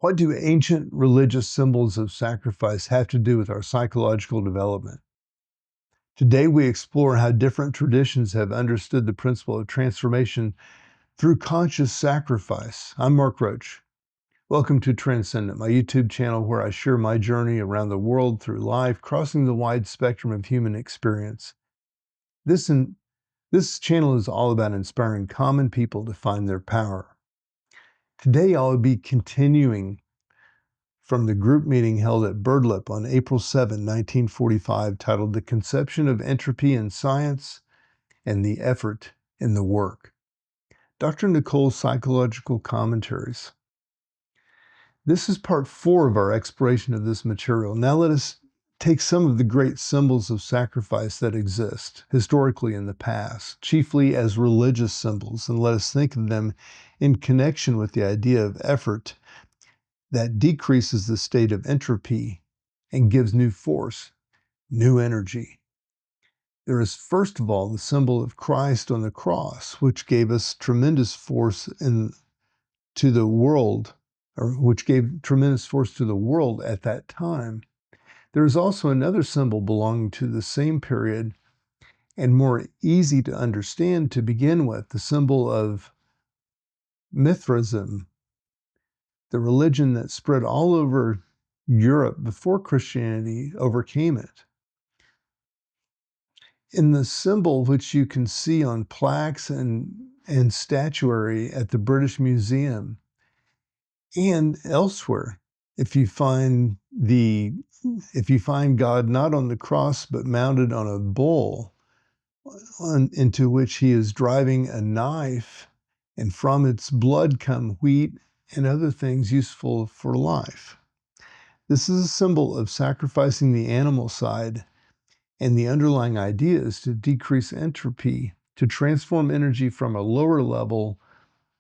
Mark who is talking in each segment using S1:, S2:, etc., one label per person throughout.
S1: What do ancient religious symbols of sacrifice have to do with our psychological development? Today, we explore how different traditions have understood the principle of transformation through conscious sacrifice. I'm Mark Roach. Welcome to Transcendent, my YouTube channel where I share my journey around the world through life, crossing the wide spectrum of human experience. This channel is all about inspiring common people to find their power. Today, I'll be continuing from the group meeting held at Birdlip on April 7, 1945, titled The Conception of Entropy in Science and the Effort in the Work. Dr. Nicole's Psychological Commentaries. This is part 4 of our exploration of this material. Now let us take some of the great symbols of sacrifice that exist historically in the past, chiefly as religious symbols, and let us think of them in connection with the idea of effort that decreases the state of entropy and gives new force, new energy. There is, first of all, the symbol of Christ on the cross, which gave us tremendous force to the world, or which gave tremendous force to the world at that time. There is also another symbol belonging to the same period and more easy to understand to begin with, the symbol of Mithraism, the religion that spread all over Europe before Christianity overcame it. In the symbol, which you can see on plaques and statuary at the British Museum and elsewhere, if you find God not on the cross but mounted on a bull, into which he is driving a knife, and from its blood come wheat and other things useful for life. This is a symbol of sacrificing the animal side, and the underlying idea is to decrease entropy, to transform energy from a lower level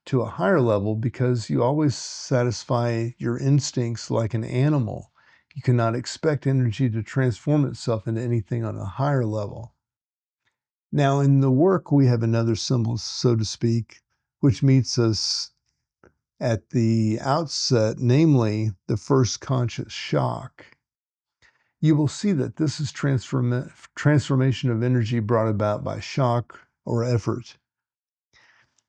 S1: to a higher level, because you always satisfy your instincts like an animal. You cannot expect energy to transform itself into anything on a higher level. Now, in the work, we have another symbol, so to speak, which meets us at the outset, namely the first conscious shock. You will see that this is transformation of energy brought about by shock or effort.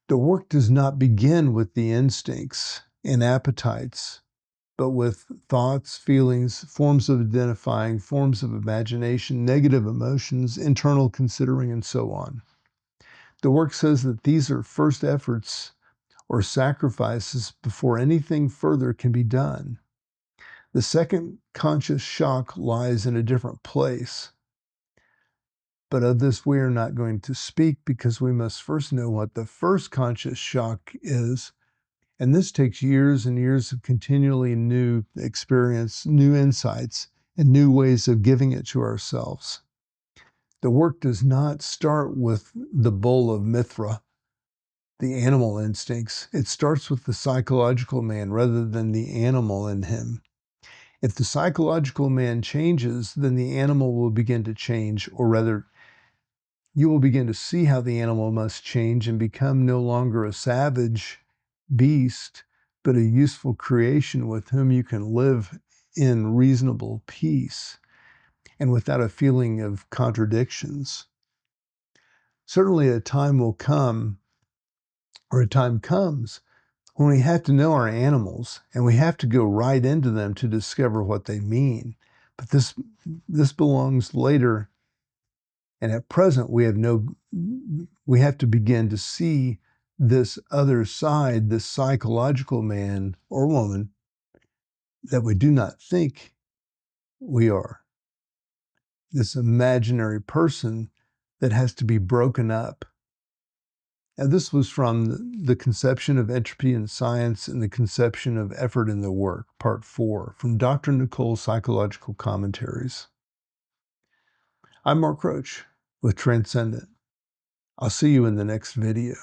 S1: The work does not begin with the instincts and appetites, but with thoughts, feelings, forms of identifying, forms of imagination, negative emotions, internal considering, and so on. The work says that these are first efforts or sacrifices before anything further can be done. The second conscious shock lies in a different place. But of this we are not going to speak, because we must first know what the first conscious shock is. And this takes years and years of continually new experience, new insights, and new ways of giving it to ourselves. The work does not start with the bull of Mithra, the animal instincts. It starts with the psychological man rather than the animal in him. If the psychological man changes, then the animal will begin to change, or rather, you will begin to see how the animal must change and become no longer a savage beast, but a useful creation with whom you can live in reasonable peace and without a feeling of contradictions. Certainly a time will come, or a time comes, when we have to know our animals and we have to go right into them to discover what they mean. But this belongs later. And at present, we have to begin to see this other side, this psychological man or woman that we do not think we are. This imaginary person that has to be broken up. And this was from the conception of entropy in science and the conception of effort in the work, part 4, from Dr. Nicole's Psychological Commentaries. I'm Mark Roach with Transcendent. I'll see you in the next video.